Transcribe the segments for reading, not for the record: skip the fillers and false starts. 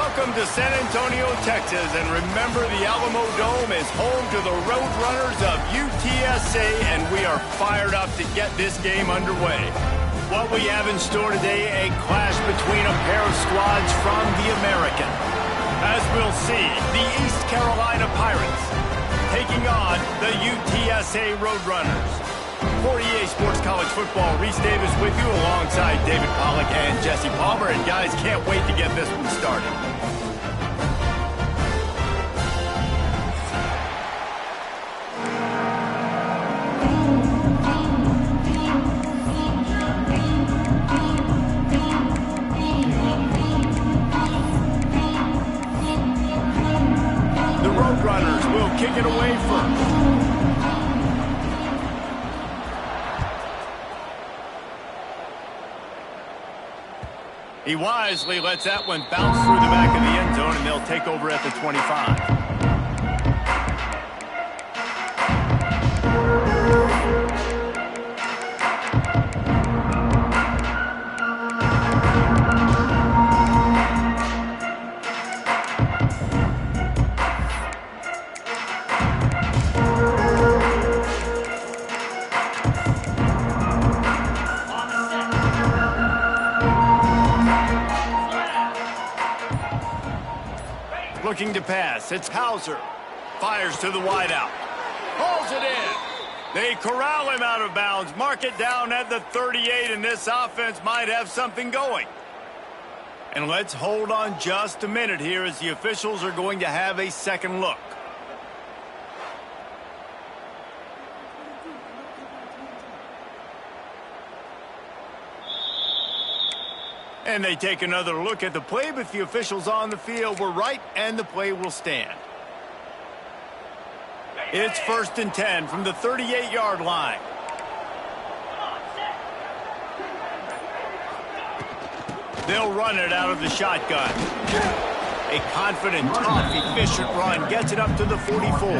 Welcome to San Antonio, Texas, and remember the Alamo Dome is home to the Roadrunners of UTSA, and we are fired up to get this game underway. What we have in store today, a clash between a pair of squads from the American. As we'll see, the East Carolina Pirates taking on the UTSA Roadrunners. For EA Sports College Football, Reese Davis with you alongside David Pollack and Jesse Palmer. And guys, can't wait to get this one started. The Roadrunners will kick it away first. He wisely lets that one bounce through the back of the end zone, and they'll take over at the 25. Looking to pass, it's Hauser. Fires to the wideout. Hauls it in. They corral him out of bounds. Mark it down at the 38, and this offense might have something going. And let's hold on just a minute here as the officials are going to have a second look. And they take another look at the play, but the officials on the field were right, and the play will stand. It's 1st and 10 from the 38-yard line. They'll run it out of the shotgun. A confident, tough, efficient run gets it up to the 44.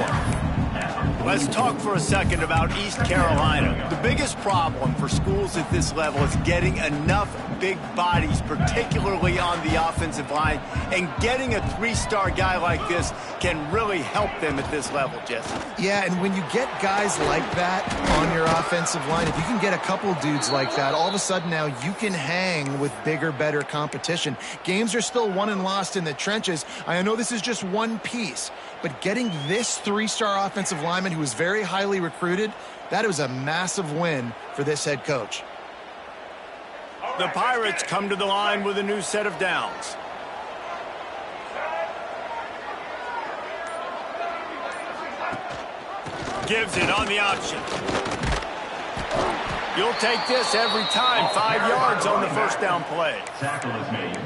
Let's talk for a second about East Carolina. The biggest problem for schools at this level is getting enough big bodies, particularly on the offensive line, and getting a three-star guy like this can really help them at this level, Jesse. Yeah, and when you get guys like that on your offensive line, if you can get a couple dudes like that, all of a sudden now you can hang with bigger, better competition. Games are still won and lost in the trenches. I know this is just one piece, but getting this three-star offensive lineman who was very highly recruited, that was a massive win for this head coach. The Pirates come to the line with a new set of downs. Gives it on the option. You'll take this every time. 5 yards on the first down play.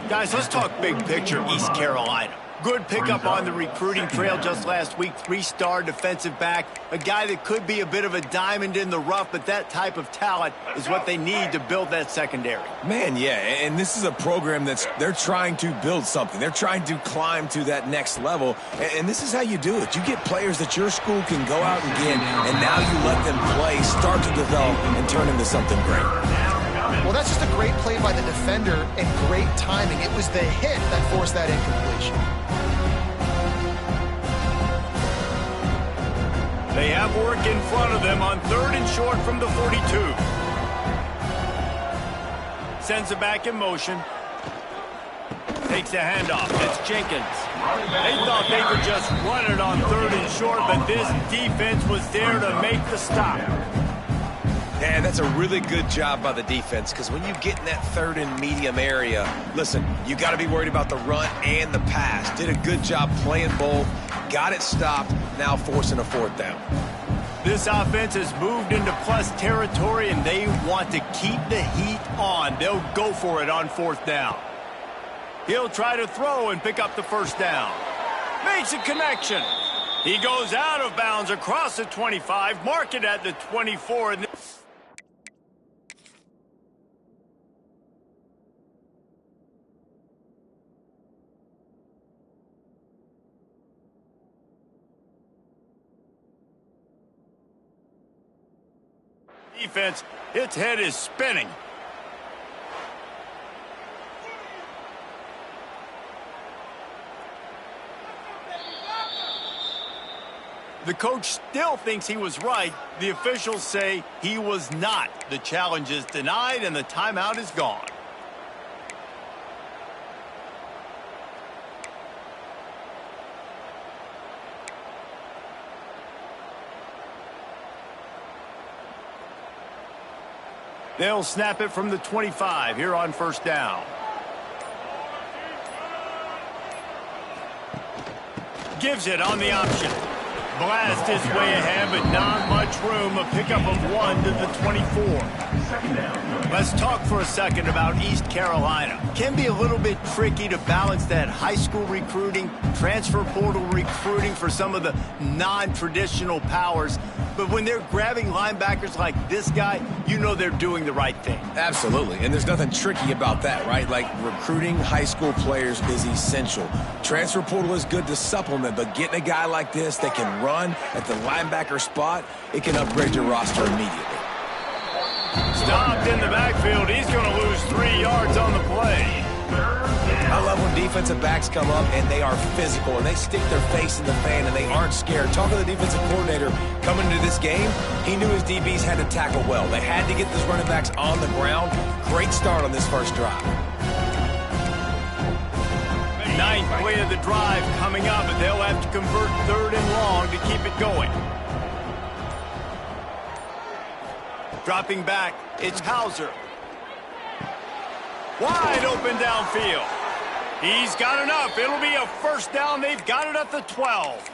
Guys, let's talk big picture East Carolina. Good pickup on the recruiting trail just last week. 3-star defensive back. A guy that could be a bit of a diamond in the rough, but that type of talent is what they need to build that secondary. Man, yeah, and this is a program they're trying to build something. They're trying to climb to that next level, and this is how you do it. You get players that your school can go out and get, and now you let them play, start to develop, and turn into something great. Well, that's just a great play by the defender and great timing. It was the hit that forced that incompletion. They have work in front of them on 3rd and short from the 42. Sends it back in motion. Takes the handoff. It's Jenkins. They thought they could just run it on 3rd and short, but this defense was there to make the stop. Yeah, that's a really good job by the defense, because when you get in that 3rd and medium area, listen, you got to be worried about the run and the pass. Did a good job playing both, got it stopped, now forcing a 4th down. This offense has moved into plus territory, and they want to keep the heat on. They'll go for it on 4th down. He'll try to throw and pick up the 1st down. Makes a connection. He goes out of bounds across the 25, mark it at the 24, and defense, its head is spinning. The coach still thinks he was right. The officials say he was not. The challenge is denied and the timeout is gone. They'll snap it from the 25 here on first down. Gives it on the option. Blast his way ahead, but not much room. A pickup of 1 to the 24. Let's talk for a second about East Carolina. Can be a little bit tricky to balance that high school recruiting, transfer portal recruiting for some of the non-traditional powers. But when they're grabbing linebackers like this guy, you know they're doing the right thing. Absolutely, and there's nothing tricky about that, right? Like, recruiting high school players is essential. Transfer portal is good to supplement, but getting a guy like this that can run at the linebacker spot, it can upgrade your roster immediately. Stopped in the backfield. He's going to lose 3 yards on the play. I love when defensive backs come up and they are physical and they stick their face in the fan and they aren't scared. Talking to the defensive coordinator coming into this game, he knew his DBs had to tackle well. They had to get those running backs on the ground. Great start on this first drive. 9th play of the drive coming up, but they'll have to convert 3rd and long to keep it going. Dropping back, it's Hauser. Wide open downfield. He's got enough. It'll be a first down. They've got it at the 12.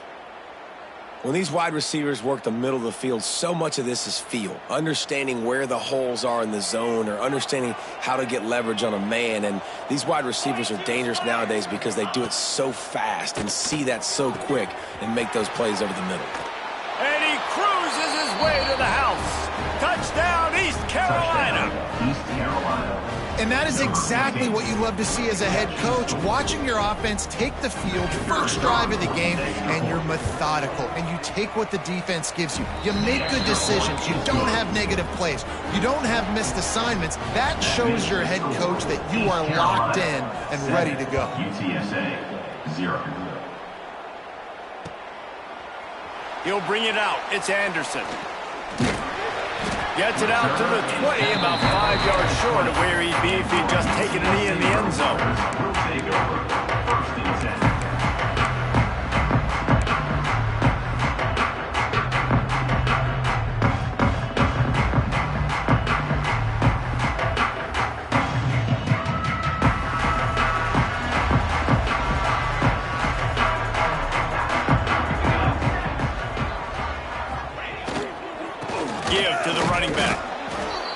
When these wide receivers work the middle of the field, so much of this is feel. Understanding where the holes are in the zone or understanding how to get leverage on a man. And these wide receivers are dangerous nowadays because they do it so fast and see that so quick and make those plays over the middle. And he cruises his way to the house. Touchdown, East Carolina. East Carolina. And that is exactly what you love to see as a head coach, watching your offense take the field, first drive of the game, and you're methodical, and you take what the defense gives you. You make good decisions. You don't have negative plays. You don't have missed assignments. That shows your head coach that you are locked in and ready to go. UTSA, 0. He'll bring it out. It's Anderson. Gets it out to the 20, about 5 yards short of where he'd be if he'd just taken a knee in the end zone. Will take over. First and 10.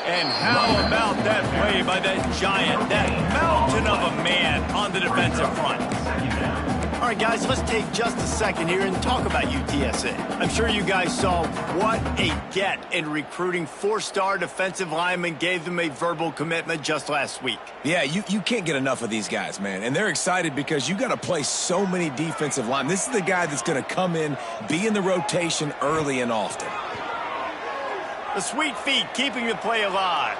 And how about that play by that giant, that mountain of a man on the defensive front? All right, guys, let's take just a second here and talk about UTSA. I'm sure you guys saw what a get in recruiting. 4-star defensive linemen, gave them a verbal commitment just last week. Yeah, you can't get enough of these guys, man. And they're excited because you got to play so many defensive linemen. This is the guy that's going to come in, be in the rotation early and often. The sweet feet keeping the play alive.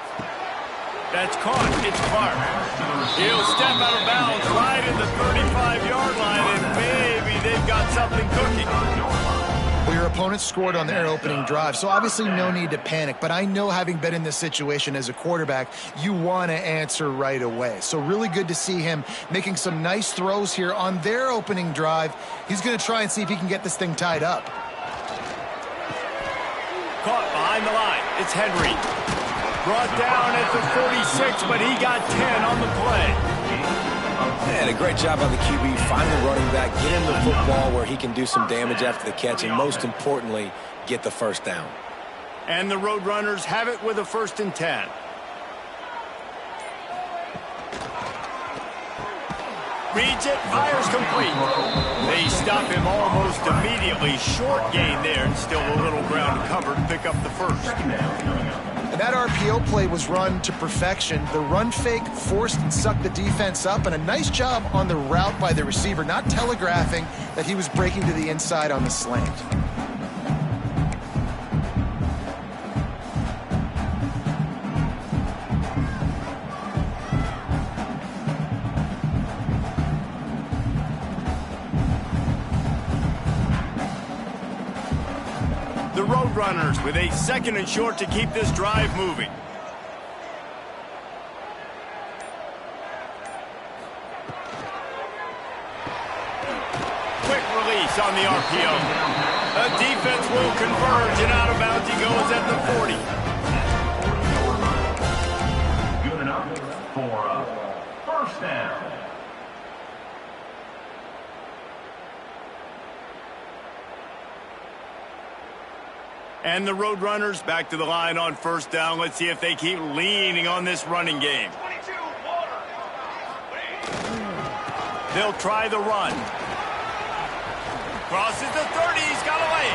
That's caught. It's Clark. He'll step out of bounds right at the 35-yard line, and maybe they've got something cooking. Well, your opponent scored on their opening drive, so obviously no need to panic. But I know, having been in this situation as a quarterback, you want to answer right away. So really good to see him making some nice throws here on their opening drive. He's going to try and see if he can get this thing tied up. Caught behind the line. It's Henry. Brought down at the 46, but he got 10 on the play. And a great job by the QB, find the running back, get him the football where he can do some damage after the catch, and most importantly, get the first down. And the Roadrunners have it with a 1st and 10. Reads it, fires complete. They stop him almost immediately. Short gain there, and still a little ground to cover to pick up the first. And that RPO play was run to perfection. The run fake forced and sucked the defense up, and a nice job on the route by the receiver, not telegraphing that he was breaking to the inside on the slant. The Roadrunners with a 2nd and short to keep this drive moving. Quick release on the RPO. The defense will converge, and out of bounds he goes at the 40. Good enough for a first down. And the Roadrunners back to the line on 1st down. Let's see if they keep leaning on this running game. They'll try the run. Crosses the 30. He's got away.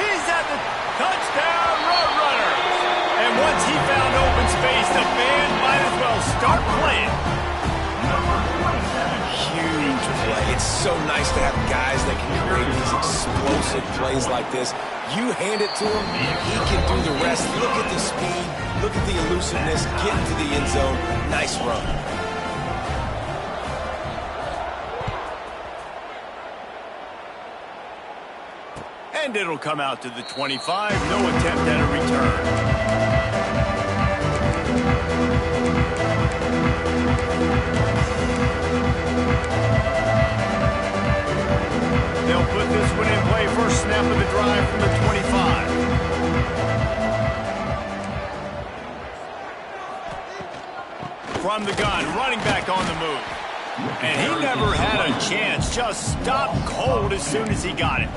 He's at the touchdown, Roadrunners. And once he found open space, the band might as well start playing. Huge play. It's so nice to have guys that can create these explosive plays like this. You hand it to him, he can do the rest. Look at the speed, look at the elusiveness, get into the end zone. Nice run. And it'll come out to the 25. No attempt at a return. They'll put this one in play. First snap of the drive from the 25. From the gun, running back on the move. And he never had a chance. Just stopped cold as soon as he got it.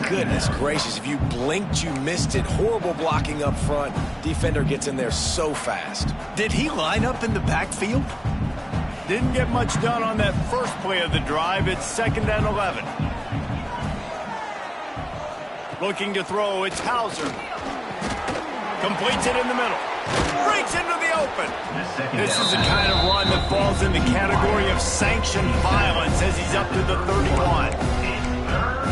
Goodness gracious, if you blinked, you missed it. Horrible blocking up front. Defender gets in there so fast. Did he line up in the backfield? Didn't get much done on that first play of the drive. It's 2nd and 11. Looking to throw, it's Hauser. Completes it in the middle. Breaks into the open. This is the kind of run that falls in the category of sanctioned violence as he's up to the 31.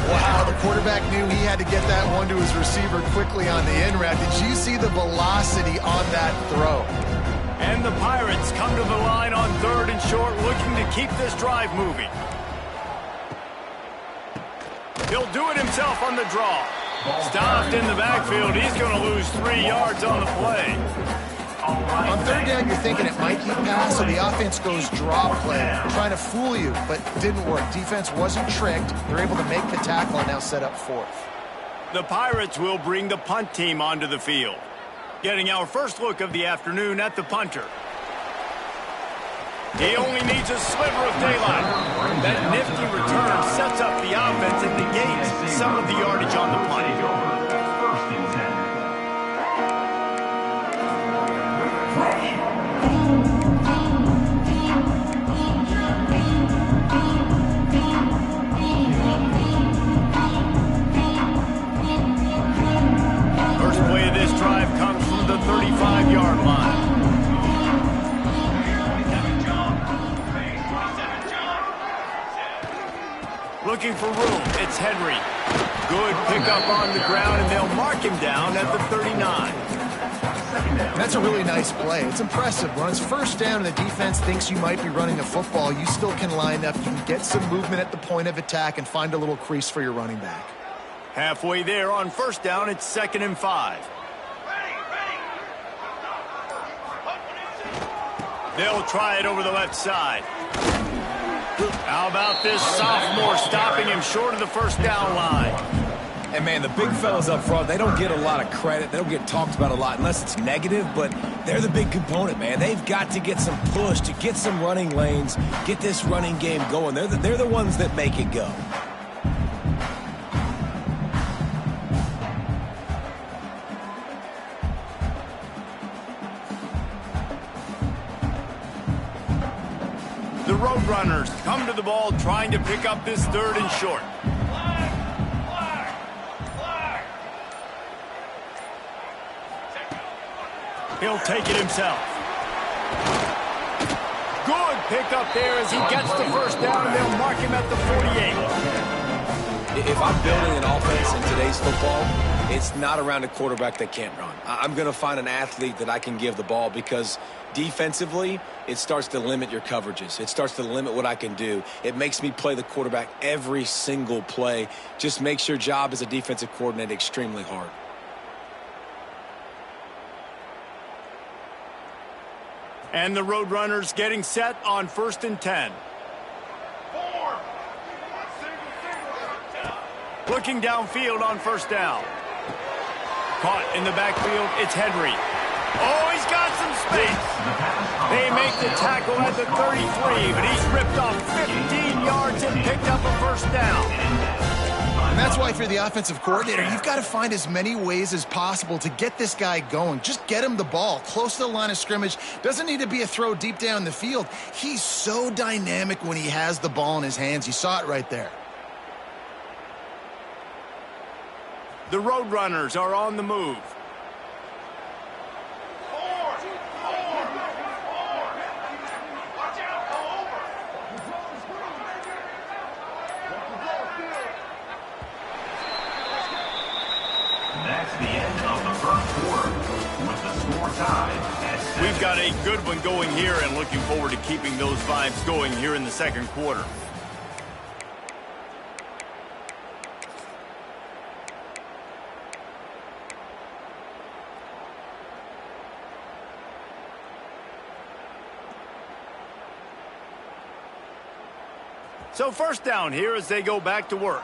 Wow, the quarterback knew he had to get that one to his receiver quickly on the in route. Did you see the velocity on that throw? And the Pirates come to the line on 3rd and short, looking to keep this drive moving. He'll do it himself on the draw. Stopped in the backfield. He's going to lose 3 yards on the play. On 3rd down, you're thinking it might be pass, so the offense goes draw play, trying to fool you, but didn't work. Defense wasn't tricked. They're able to make the tackle and now set up 4th. The Pirates will bring the punt team onto the field. Getting our first look of the afternoon at the punter. He only needs a sliver of daylight. That nifty return sets up the offense and negates some of the yardage on the punt. First and 10. First play of this drive comes from the 35-yard line. Looking for room, it's Henry. Good pickup on the ground, and they'll mark him down at the 39. That's a really nice play. It's impressive. When it's 1st down and the defense thinks you might be running the football, you still can line up. You can get some movement at the point of attack and find a little crease for your running back. Halfway there on 1st down, it's 2nd and 5. They'll try it over the left side. How about this sophomore stopping him short of the 1st down line? And, man, the big fellas up front, they don't get a lot of credit. They don't get talked about a lot unless it's negative, but they're the big component, man. They've got to get some push, to get some running lanes, get this running game going. They're the ones that make it go. The Roadrunners come to the ball trying to pick up this 3rd and short. He'll take it himself. Good pick up there as he gets the 1st down, and they'll mark him at the 48. If I'm building an offense in today's football, it's not around a quarterback that can't run. I'm going to find an athlete that I can give the ball because defensively, it starts to limit your coverages. It starts to limit what I can do. It makes me play the quarterback every single play. Just makes your job as a defensive coordinator extremely hard. And the Roadrunners getting set on 1st and 10. Looking downfield on 1st down. Caught in the backfield, it's Henry. Oh, he's got some space. They make the tackle at the 33, but he's ripped off 15 yards and picked up a 1st down. And that's why, if you're the offensive coordinator, you've got to find as many ways as possible to get this guy going. Just get him the ball close to the line of scrimmage. Doesn't need to be a throw deep down the field. He's so dynamic when he has the ball in his hands. You saw it right there. The Roadrunners are on the move. That's the end of the first quarter with the score tied at 7. We've got a good one going here and looking forward to keeping those vibes going here in the 2nd quarter. So 1st down here as they go back to work.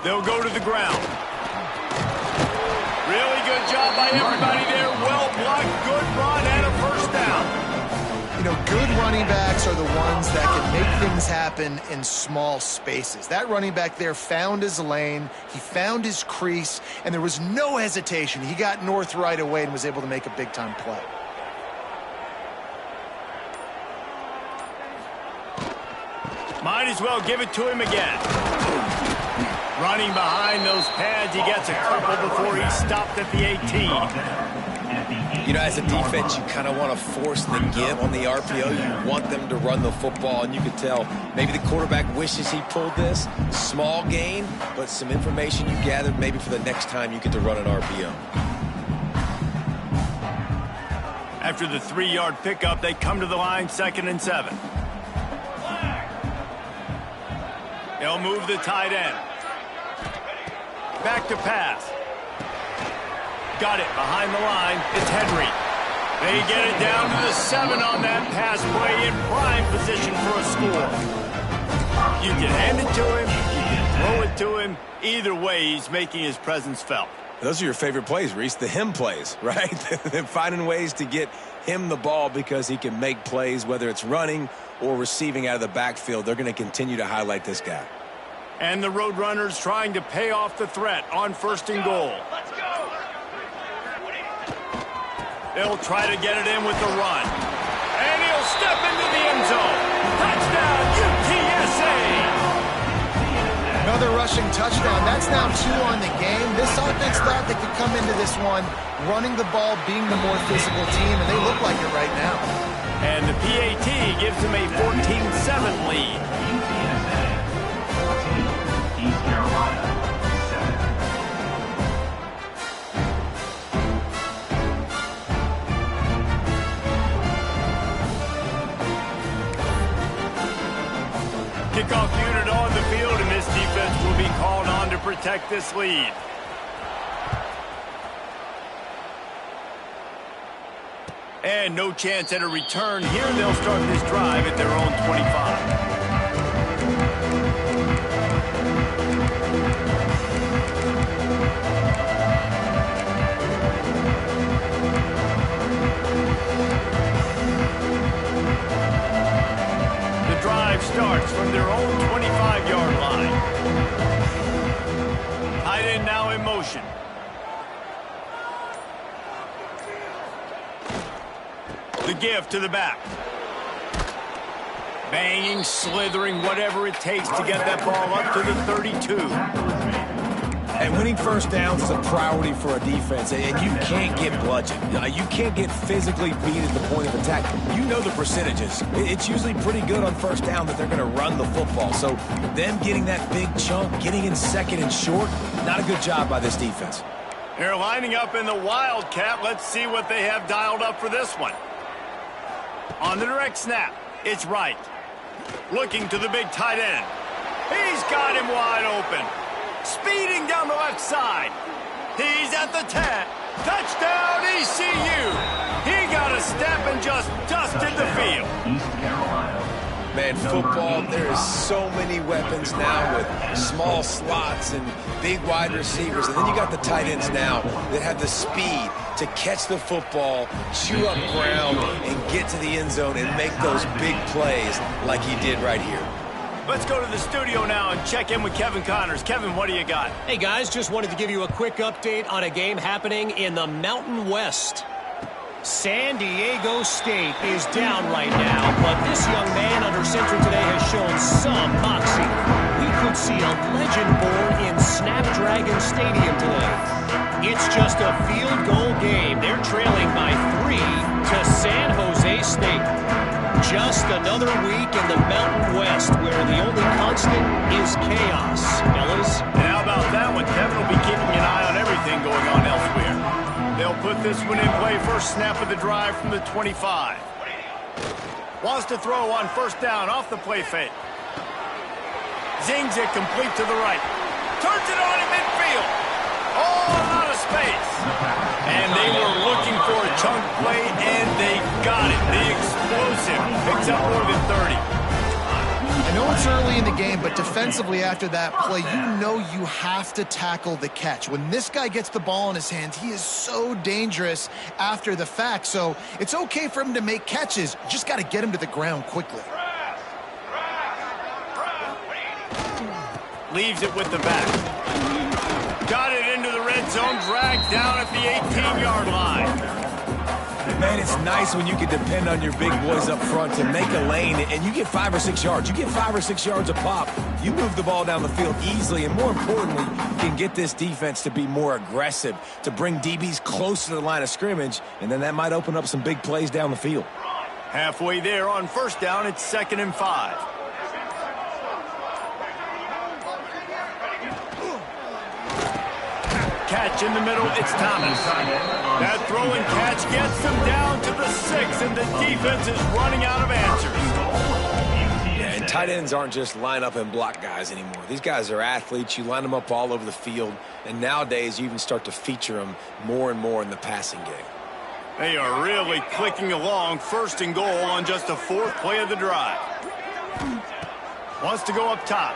They'll go to the ground. Really good job by everybody there. Well blocked, good run, and a 1st down. You know, good running backs are the ones that can make things happen in small spaces. That running back there found his lane, he found his crease, and there was no hesitation. He got north right away and was able to make a big-time play. Might as well give it to him again. Running behind those pads, he gets a couple before he stopped at the 18. You know, as a defense, you kind of want to force the give on the RPO. You want them to run the football, and you can tell maybe the quarterback wishes he pulled this. Small gain, but some information you gathered maybe for the next time you get to run an RPO. After the 3-yard pickup, they come to the line, 2nd and 7. They'll move the tight end. Back to pass. Got it behind the line. It's Henry. They get it down to the 7 on that pass play in prime position for a score. You can hand it to him. You can throw it to him. Either way, he's making his presence felt. Those are your favorite plays, Reese, the him plays, right? They're finding ways to get him the ball because he can make plays, whether it's running or receiving out of the backfield. They're going to continue to highlight this guy. And the Roadrunners trying to pay off the threat on 1st and goal. Let's go! They'll try to get it in with the run. And he'll step into the end zone. Touchdown, UTSA! Another rushing touchdown. That's now 2 on the game. This offense thought they could come into this one running the ball, being the more physical team, and they look like it right now. And the PAT gives them a 14-7 lead. East Carolina, 7. Kickoff unit on the field, and this defense will be called on to protect this lead. And no chance at a return here. They'll start this drive at their own 25. Starts from their own 25-yard line. Tight end now in motion. The give to the back. Banging, slithering, whatever it takes to get that ball up to the 32. And winning first downs is a priority for a defense, and you can't get bludgeoned. You can't get physically beat at the point of attack. You know the percentages. It's usually pretty good on first down that they're going to run the football. So them getting that big chunk, getting in second and short, not a good job by this defense. They're lining up in the Wildcat. Let's see what they have dialed up for this one. On the direct snap, it's Wright. Looking to the big tight end. He's got him wide open. Speeding down the left side. He's at the 10. Touchdown, ECU. He got a step and just dusted the field. East Carolina. Man, football, there is so many weapons now with small slots and big wide receivers. And then you got the tight ends now that have the speed to catch the football, chew up ground, and get to the end zone and make those big plays like he did right here. Let's go to the studio now and check in with Kevin Connors. Kevin, what do you got? Hey, guys, just wanted to give you a quick update on a game happening in the Mountain West. San Diego State is down right now, but this young man under center today has shown some moxie. We could see a legend born in Snapdragon Stadium today. It's just a field goal game. They're trailing by 3 to San Jose State. Just another week in the Mountain West where the only constant is chaos, fellas. And how about that one? Kevin will be keeping an eye on everything going on elsewhere. They'll put this one in play. First snap of the drive from the 25. Wants to throw on first down off the play fake. Zings it complete to the right. Turns it on in midfield. All out of space. And they were looking for a chunk play, and they got it. The explosive picks up more than 30. I know it's early in the game, but defensively after that play, you know you have to tackle the catch. When this guy gets the ball in his hands, he is so dangerous after the fact. So it's okay for him to make catches. You just got to get him to the ground quickly. Leaves it with the back. Got it into the red zone, dragged down at the 18-yard line. Man, it's nice when you can depend on your big boys up front to make a lane, and you get 5 or 6 yards. You get 5 or 6 yards a pop. You move the ball down the field easily, and more importantly, can get this defense to be more aggressive, to bring DBs close to the line of scrimmage, and then that might open up some big plays down the field. Halfway there on first down, it's 2nd and 5. Catch in the middle, it's Thomas. That throw and catch gets them down to the 6, and the defense is running out of answers. Yeah, and tight ends aren't just line up and block guys anymore. These guys are athletes. You line them up all over the field, and nowadays you even start to feature them more and more in the passing game. They are really clicking along. 1st and goal on just the 4th play of the drive. Wants to go up top.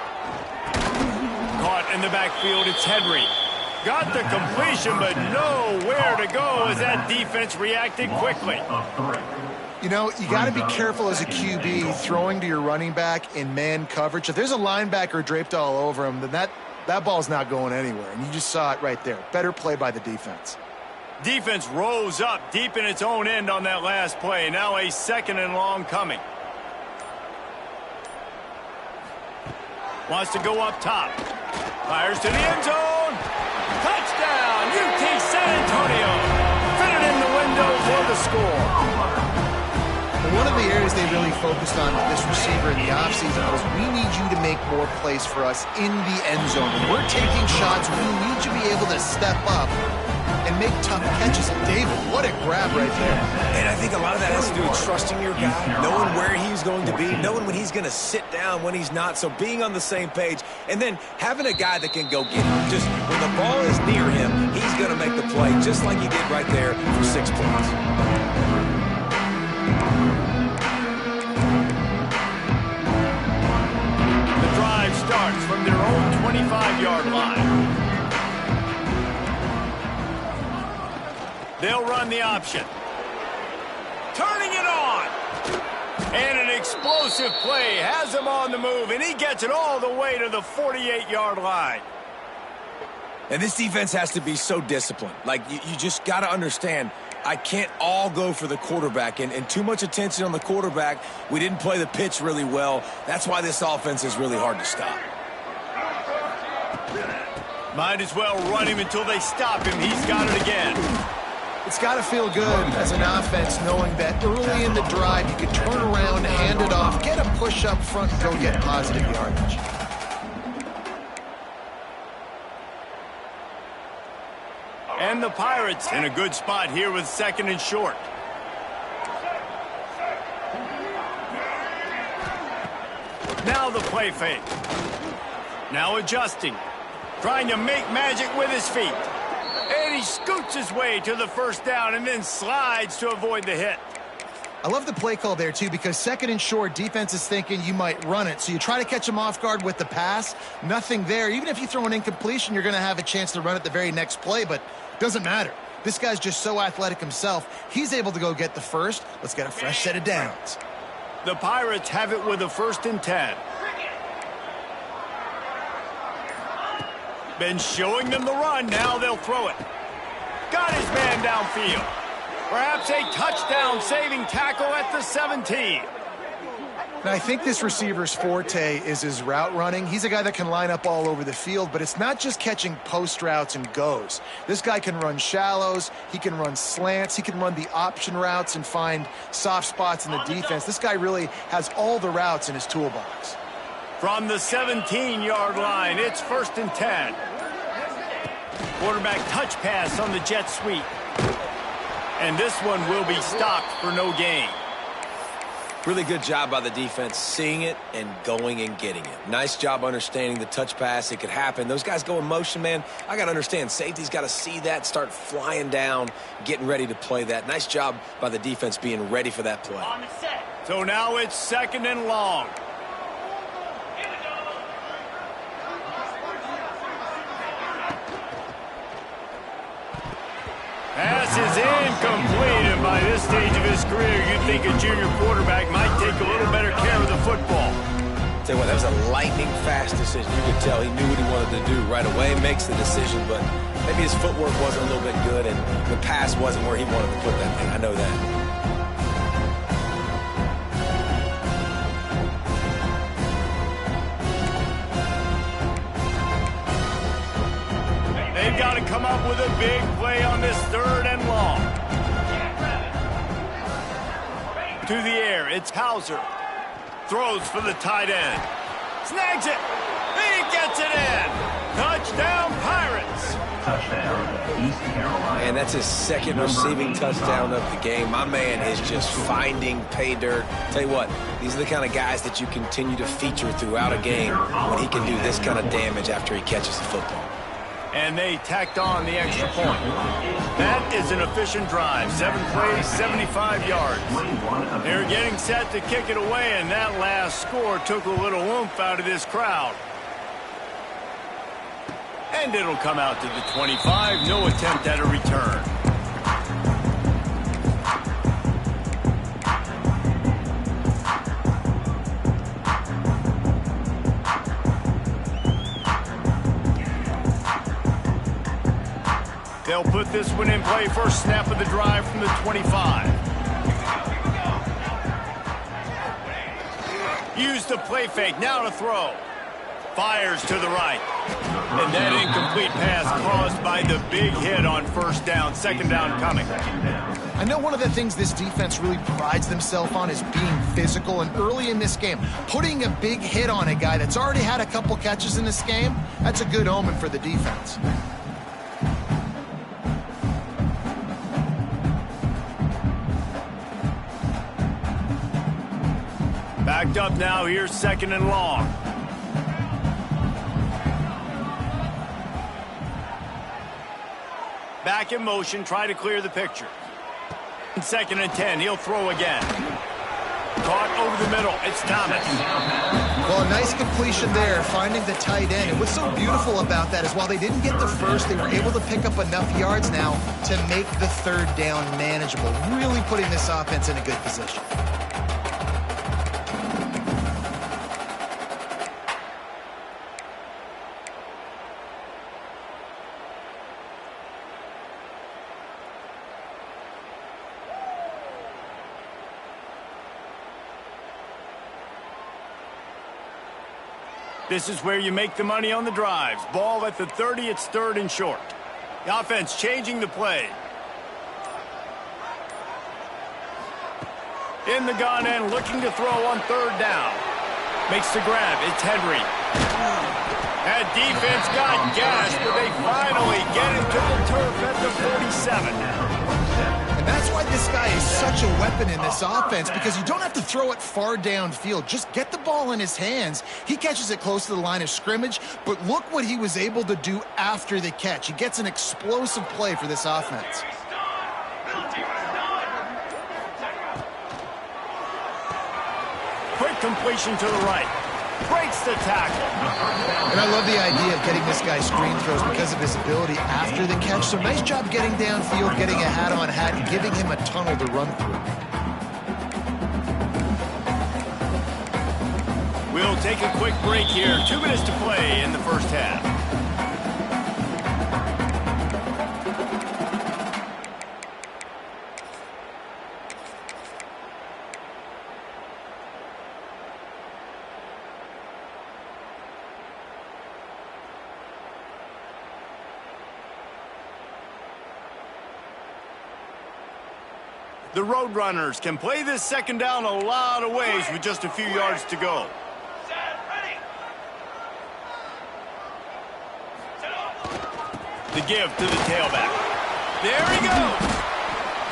Caught in the backfield, it's Henry. Got the completion, but nowhere to go as that defense reacted quickly. You know, you got to be careful as a QB throwing to your running back in man coverage. If there's a linebacker draped all over him, then that ball's not going anywhere. And you just saw it right there. Better play by the defense. Defense rose up deep in its own end on that last play. Now a 2nd and long coming. Wants to go up top. Fires to the end zone. Touchdown, UT San Antonio. Fitted in the window for the score. One of the areas they really focused on with this receiver in the offseason was we need you to make more plays for us in the end zone. When we're taking shots, we need you to be able to step up and make tough catches. And David, what a grab right there. And I think a lot of that has to do with trusting your guy, knowing where he's going to be, knowing when he's going to sit down, when he's not, so being on the same page, and then having a guy that can go get him. Just when the ball is near him, he's going to make the play, just like he did right there for 6 points. The drive starts from their own 25-yard line. They'll run the option. Turning it on. And an explosive play has him on the move, and he gets it all the way to the 48-yard line. And this defense has to be so disciplined. Like, you just got to understand, I can't all go for the quarterback, and too much attention on the quarterback. We didn't play the pitch really well. That's why this offense is really hard to stop. Might as well run him until they stop him. He's got it again. It's got to feel good as an offense knowing that early in the drive you can turn around, hand it off, get a push up front, and go get positive yardage. And the Pirates in a good spot here with 2nd and short. Now the play fake. Now adjusting. Trying to make magic with his feet. And he scoots his way to the first down and then slides to avoid the hit. I love the play call there, too, because 2nd and short, defense is thinking you might run it. So you try to catch him off guard with the pass. Nothing there. Even if you throw an incompletion, you're going to have a chance to run it the very next play, but it doesn't matter. This guy's just so athletic himself. He's able to go get the first. Let's get a fresh set of downs. The Pirates have it with a 1st and 10. Been showing them the run. Now they'll throw it. Got his man downfield. Perhaps a touchdown-saving tackle at the 17. And I think this receiver's forte is his route running. He's a guy that can line up all over the field, but it's not just catching post routes and goes. This guy can run shallows. He can run slants. He can run the option routes and find soft spots in the defense. This guy really has all the routes in his toolbox. From the 17-yard line, it's 1st and 10. Quarterback touch pass on the jet sweep. And this one will be stopped for no gain. Really good job by the defense seeing it and going and getting it. Nice job understanding the touch pass. It could happen. Those guys go in motion, man. I got to understand. Safety's got to see that, start flying down, getting ready to play that. Nice job by the defense being ready for that play. So now it's 2nd and long. Pass is incomplete, and by this stage of his career, you'd think a junior quarterback might take a little better care of the football. Tell you what, that was a lightning-fast decision. You could tell he knew what he wanted to do right away, makes the decision, but maybe his footwork wasn't a little bit good, and the pass wasn't where he wanted to put that thing. I know that. They've got to come up with a big play on this 3rd and long. To the air, it's Hauser. Throws for the tight end. Snags it. He gets it in. Touchdown, Pirates. Touchdown, East Carolina. And that's his 2nd receiving touchdown of the game. My man is just finding pay dirt. Tell you what, these are the kind of guys that you continue to feature throughout a game when he can do this kind of damage after he catches the football. And they tacked on the extra point. That is an efficient drive. 7 plays, 75 yards. They're getting set to kick it away, and that last score took a little oomph out of this crowd. And it'll come out to the 25. No attempt at a return. They'll put this one in play. First snap of the drive from the 25. Use the play fake. Now to throw. Fires to the right. And that incomplete pass caused by the big hit on 1st down. 2nd down coming. I know one of the things this defense really prides themselves on is being physical, and early in this game, putting a big hit on a guy that's already had a couple catches in this game, that's a good omen for the defense. Backed up now. Here's 2nd and long. Back in motion. Try to clear the picture. 2nd and 10. He'll throw again. Caught over the middle. It's Thomas. Well, a nice completion there, finding the tight end. And what's so beautiful about that is while they didn't get the first, they were able to pick up enough yards now to make the 3rd down manageable, really putting this offense in a good position. This is where you make the money on the drives. Ball at the 30, it's 3rd and short. The offense changing the play. In the gun and looking to throw on 3rd down. Makes the grab. It's Henry. That defense got gashed, but they finally get him to the turf at the 47. That's why this guy is such a weapon in this offense, because you don't have to throw it far downfield. Just get the ball in his hands. He catches it close to the line of scrimmage, but look what he was able to do after the catch. He gets an explosive play for this offense. Quick completion to the right. Breaks the tackle. And I love the idea of getting this guy screen throws because of his ability after the catch. So nice job getting downfield, getting a hat-on-hat, and giving him a tunnel to run through. We'll take a quick break here. 2 minutes to play in the first half. The Roadrunners can play this second down a lot of ways with just a few yards to go. The give to the tailback. There he goes.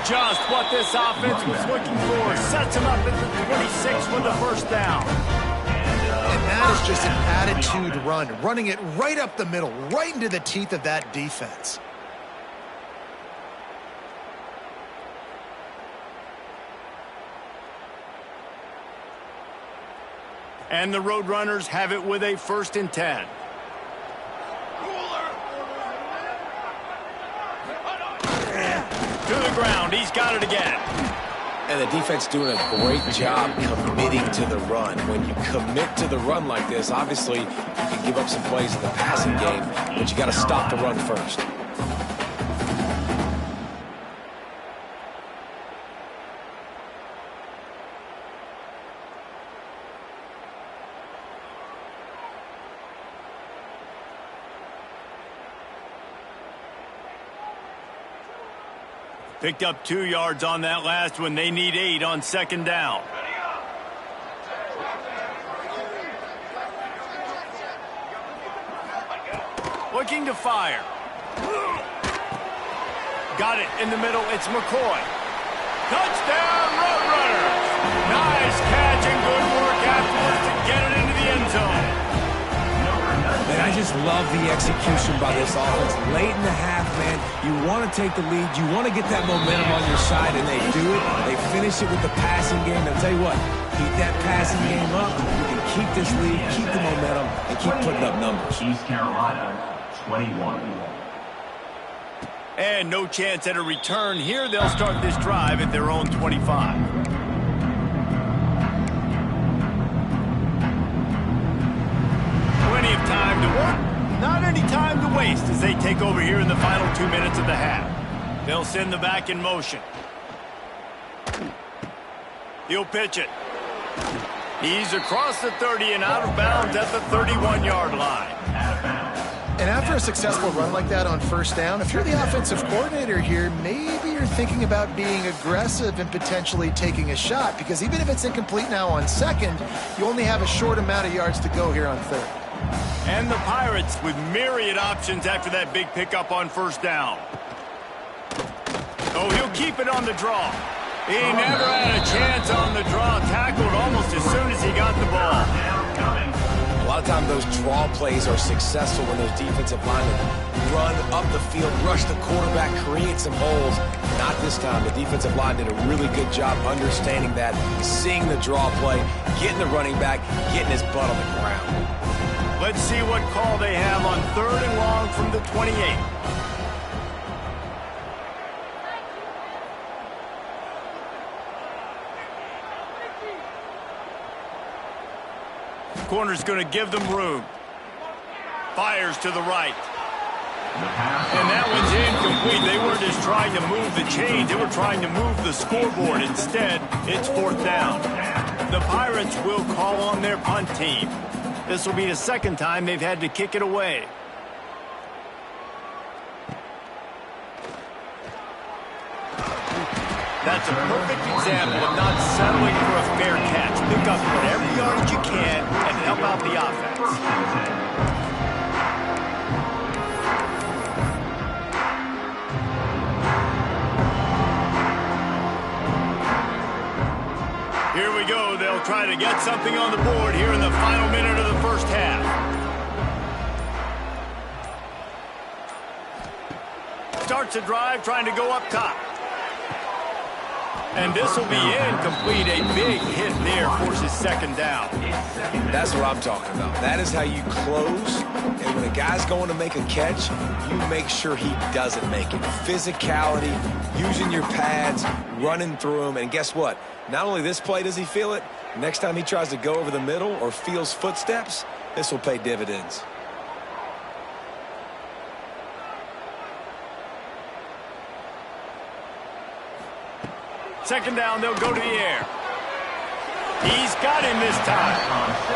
Just what this offense was looking for. Sets him up at the 26 with the first down. And that is just an attitude run. Running it right up the middle, right into the teeth of that defense. And the Roadrunners have it with a 1st and 10. To the ground. He's got it again. And the defense doing a great job committing to the run. When you commit to the run like this, obviously you can give up some plays in the passing game, but you got to stop the run first. Picked up 2 yards on that last one. They need 8 on second down. Looking to fire. Got it in the middle. It's McCoy. Touchdown, Roadrunners. Nice catch and good work afterwards to get it into the end zone. Man, I just love the execution by this offense. Late in the half, man, you want to take the lead. You want to get that momentum on your side, and they do it. They finish it with the passing game. And I'll tell you what, keep that passing game up. You can keep this lead, keep the momentum, and keep putting up numbers. East Carolina, 21. And no chance at a return here. They'll start this drive at their own 25. Time to work, not any time to waste as they take over here in the final 2 minutes of the half. They'll send the back in motion. He'll pitch it. He's across the 30 and out of bounds at the 31-yard line. And after a successful run like that on first down, if you're the offensive coordinator here, maybe you're thinking about being aggressive and potentially taking a shot, because even if it's incomplete now on second, you only have a short amount of yards to go here on third. And the Pirates with myriad options after that big pickup on first down. Oh, he'll keep it on the draw. He never had a chance on the draw. Tackled almost as soon as he got the ball. A lot of times those draw plays are successful when those defensive linemen run up the field, rush the quarterback, create some holes. Not this time. The defensive line did a really good job understanding that, seeing the draw play, getting the running back, getting his butt on the ground. Let's see what call they have on 3rd and long from the 28. Corner's going to give them room. Fires to the right. And that one's incomplete. They weren't just trying to move the chains. They were trying to move the scoreboard. Instead, it's 4th down. The Pirates will call on their punt team. This will be the second time they've had to kick it away. That's a perfect example of not settling for a fair catch. Pick up whatever yardage you can and help out the offense. Here we go. They'll try to get something on the board here in the final minute of the first half. Starts a drive trying to go up top. And this will be incomplete. A big hit there forces second down. That's what I'm talking about. That is how you close. And when a guy's going to make a catch, you make sure he doesn't make it. Physicality, using your pads, running through them. And guess what? Not only this play does he feel it, next time he tries to go over the middle or feels footsteps, this will pay dividends. Second down, they'll go to the air. He's got him this time.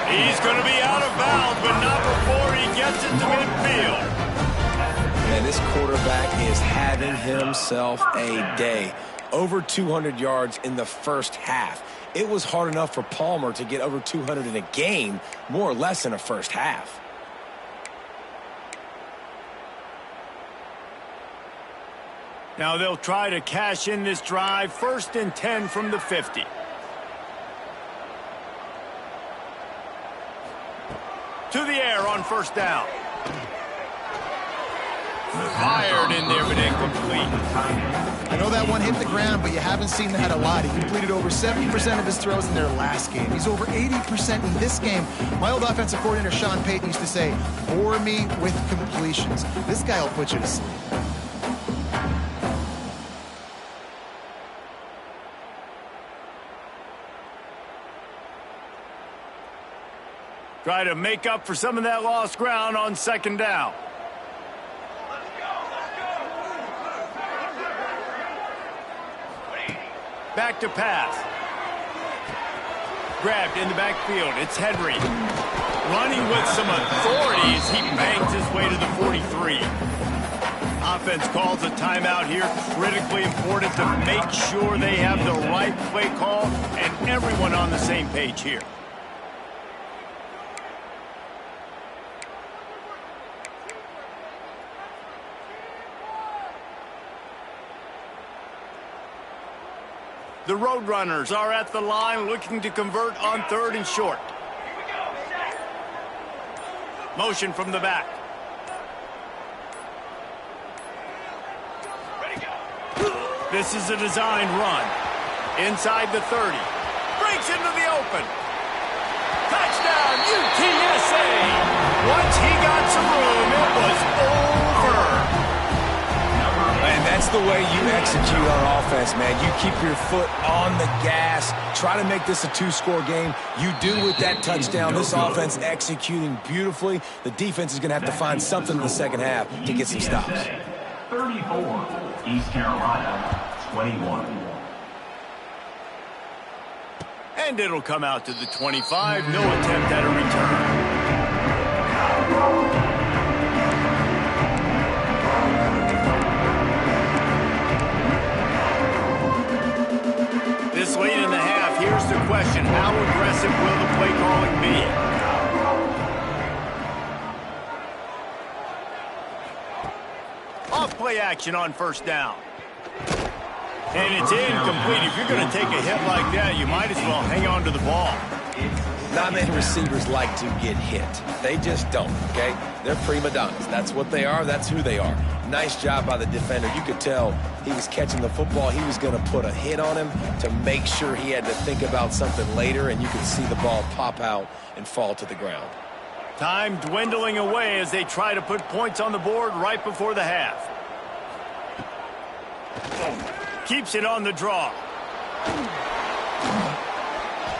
He's going to be out of bounds, but not before he gets it to midfield. Man, this quarterback is having himself a day. Over 200 yards in the first half. It was hard enough for Palmer to get over 200 in a game, more or less in a first half. Now they'll try to cash in this drive. 1st and 10 from the 50. To the air on first down. Fired in there, but incomplete. I know that one hit the ground, but you haven't seen that a lot. He completed over 70% of his throws in their last game. He's over 80% in this game. My old offensive coordinator, Sean Payton, used to say, bore me with completions. This guy will put you to sleep. Try to make up for some of that lost ground on second down. Back to pass. Grabbed in the backfield. It's Henry. Running with some authority as he bangs his way to the 43. Offense calls a timeout here. Critically important to make sure they have the right play call and everyone on the same page here. The Roadrunners are at the line looking to convert on 3rd and short. Motion from the back. This is a designed run. Inside the 30. Breaks into the open. Touchdown, UTSA! Once he got some room, it was over. And that's the way you execute on offense, man. You keep your foot on the gas. Try to make this a 2-score game. You do with that touchdown. This offense executing beautifully. The defense is going to have to find something in the second half to get some stops. 34, East Carolina, 21. And it'll come out to the 25. No attempt at a return. This late in the half, here's the question. How aggressive will the play calling be? Off play action on first down. And it's incomplete. If you're going to take a hit like that, you might as well hang on to the ball. Not many receivers like to get hit. They just don't, okay? They're prima donnas. That's what they are. That's who they are. Nice job by the defender. You could tell he was catching the football. He was going to put a hit on him to make sure he had to think about something later, and you could see the ball pop out and fall to the ground. Time dwindling away as they try to put points on the board right before the half. Keeps it on the draw.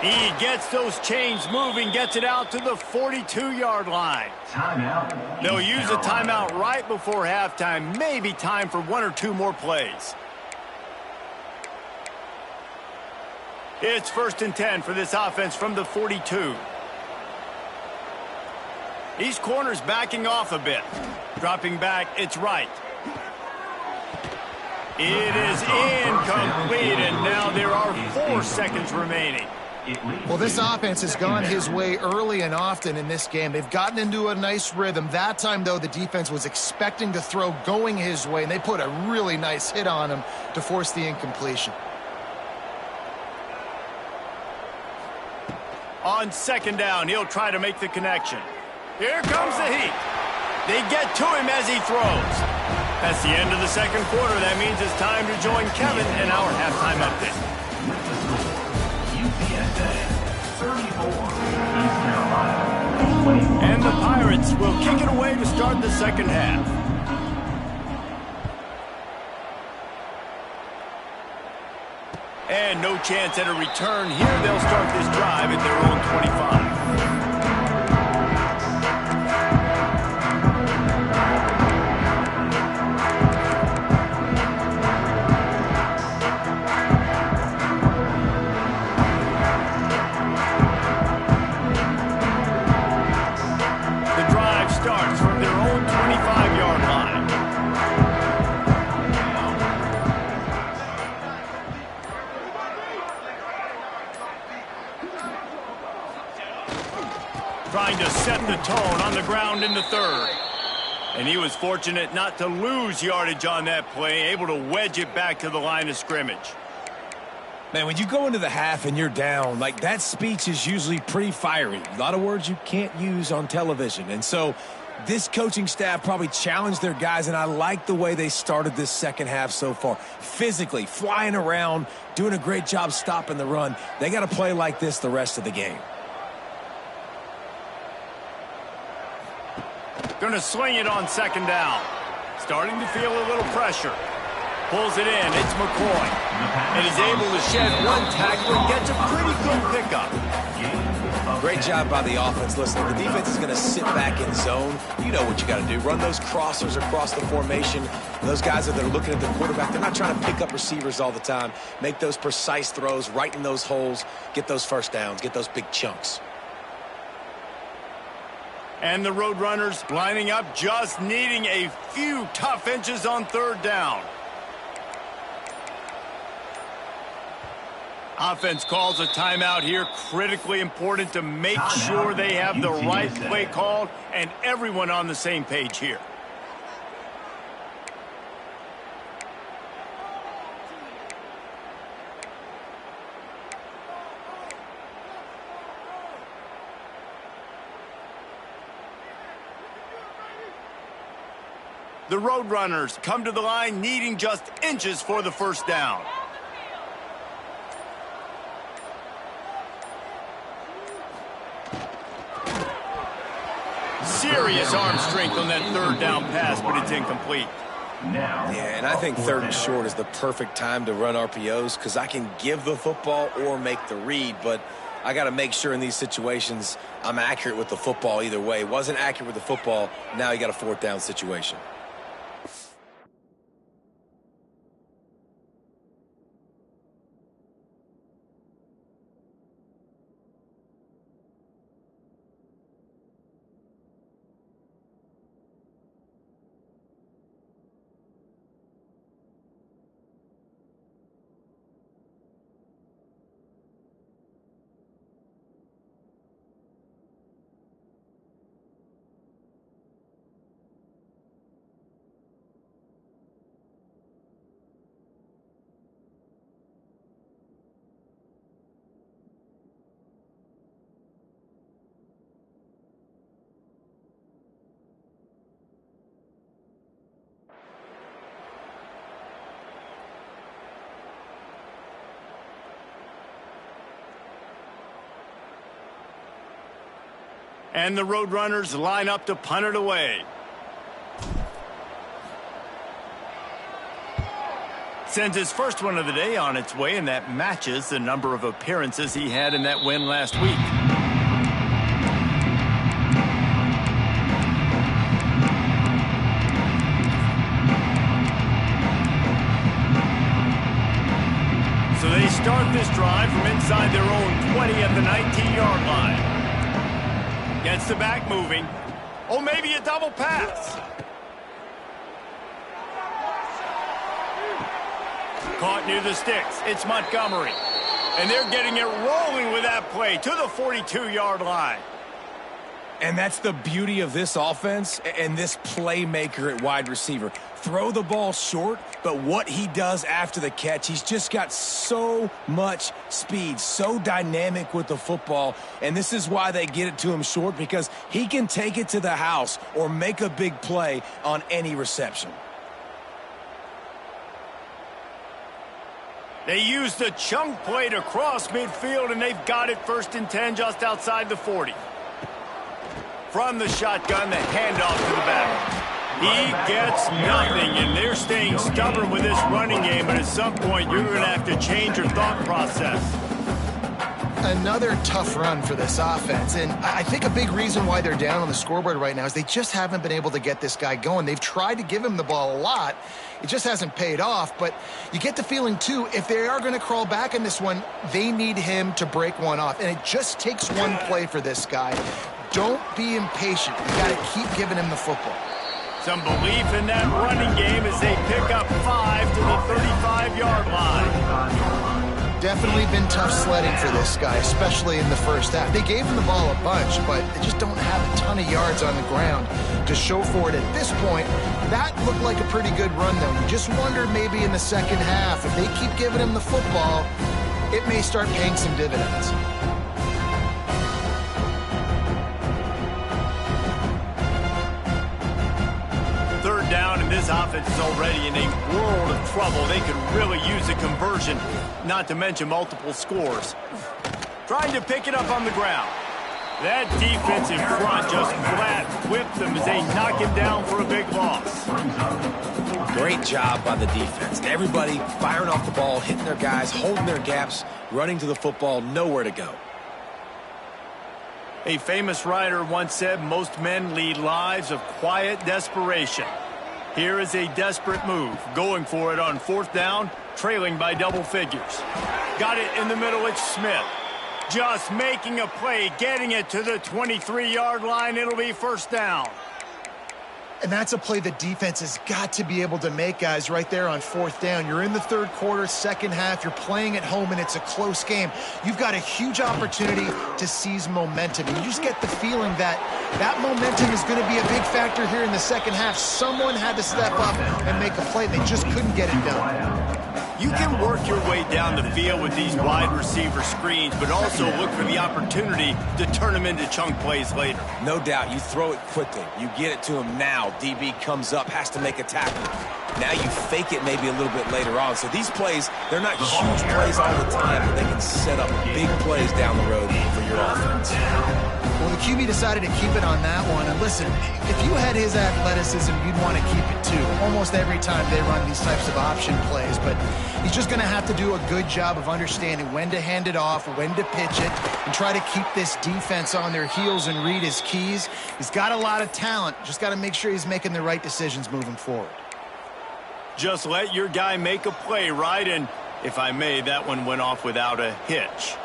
He gets those chains moving, gets it out to the 42-yard line. Timeout. They'll use a timeout right before halftime. Maybe time for 1 or 2 more plays. It's 1st and 10 for this offense from the 42. Each corner's backing off a bit. Dropping back, it's right. It is incomplete, and now there are 4 seconds remaining. Well, this offense has gone his way early and often in this game. They've gotten into a nice rhythm. That time, though, the defense was expecting to throw going his way, and they put a really nice hit on him to force the incompletion. On second down, he'll try to make the connection. Here comes the heat. They get to him as he throws. That's the end of the second quarter. That means it's time to join Kevin in our halftime update. With the score, UTSA 34, East Carolina 21. And the Pirates will kick it away to start the second half. And no chance at a return here. They'll start this drive at their own 25. Trying to set the tone on the ground in the third. And he was fortunate not to lose yardage on that play, able to wedge it back to the line of scrimmage. Man, when you go into the half and you're down, like that speech is usually pretty fiery. A lot of words you can't use on television. And so this coaching staff probably challenged their guys, and I like the way they started this second half so far. Physically, flying around, doing a great job stopping the run. They got to play like this the rest of the game. Going to sling it on second down. Starting to feel a little pressure. Pulls it in. It's McCoy. And he's able to shed one tackle and gets a pretty good pickup. Great job by the offense. Listen, the defense is going to sit back in zone. You know what you got to do. Run those crossers across the formation. Those guys that are looking at the quarterback, they're not trying to pick up receivers all the time. Make those precise throws, right in those holes, get those first downs, get those big chunks. And the Roadrunners lining up, just needing a few tough inches on third down. Offense calls a timeout here. Critically important to make sure they have the right play called and everyone on the same page here. The Roadrunners come to the line needing just inches for the first down. Serious arm strength on that third down pass, but it's incomplete. Yeah, and I think third and short is the perfect time to run RPOs because I can give the football or make the read, but I got to make sure in these situations I'm accurate with the football either way. Wasn't accurate with the football, now you got a fourth down situation. And the Roadrunners line up to punt it away. Sends his first one of the day on its way, and that matches the number of appearances he had in that win last week. So they start this drive from inside their own 20 at the 19-yard line. Gets the back moving. Oh, maybe a double pass. Caught near the sticks. It's Montgomery. And they're getting it rolling with that play to the 42-yard line. And that's the beauty of this offense and this playmaker at wide receiver. Throw the ball short, but what he does after the catch, he's just got so much speed, so dynamic with the football. And this is why they get it to him short, because he can take it to the house or make a big play on any reception. They use the chunk play to cross midfield, and they've got it 1st and 10 just outside the 40. From the shotgun, the handoff to the back. He gets nothing, and they're staying stubborn with this running game, but at some point you're going to have to change your thought process. Another tough run for this offense, and I think a big reason why they're down on the scoreboard right now is they just haven't been able to get this guy going. They've tried to give him the ball a lot. It just hasn't paid off, but you get the feeling, too, if they are going to crawl back in this one, they need him to break one off, and it just takes one play for this guy. Don't be impatient. You got to keep giving him the football. Some belief in that running game as they pick up 5 to the 35-yard line. Definitely been tough sledding for this guy, especially in the first half. They gave him the ball a bunch, but they just don't have a ton of yards on the ground to show for it at this point. That looked like a pretty good run, though. You just wonder maybe in the second half, if they keep giving him the football, it may start paying some dividends. Down, and this offense is already in a world of trouble. They could really use a conversion, not to mention multiple scores. Trying to pick it up on the ground. That defense in front just flat whipped them as they knock him down for a big loss. Great job by the defense. Everybody firing off the ball, hitting their guys, holding their gaps, running to the football, nowhere to go. A famous writer once said, most men lead lives of quiet desperation. Here is a desperate move, going for it on 4th down, trailing by double figures. Got it in the middle, it's Smith. Just making a play, getting it to the 23-yard line. It'll be 1st down. And that's a play the defense has got to be able to make, guys, right there on 4th down. You're in the 3rd quarter, second half. You're playing at home, and it's a close game. You've got a huge opportunity to seize momentum. And you just get the feeling that that momentum is going to be a big factor here in the second half. Someone had to step up and make a play. They just couldn't get it done. You can work your way down the field with these wide receiver screens, but also look for the opportunity to turn them into chunk plays later. No doubt, you throw it quickly. You get it to him now. DB comes up, has to make a tackle. Now you fake it maybe a little bit later on. So these plays, they're not huge plays all the time, but they can set up big plays down the road for your offense. Well, the QB decided to keep it on that one. And listen, if you had his athleticism, you'd want to keep it too. Almost every time they run these types of option plays. But he's just going to have to do a good job of understanding when to hand it off, when to pitch it, and try to keep this defense on their heels and read his keys. He's got a lot of talent. Just got to make sure he's making the right decisions moving forward. Just let your guy make a play, right? And if I may, that one went off without a hitch.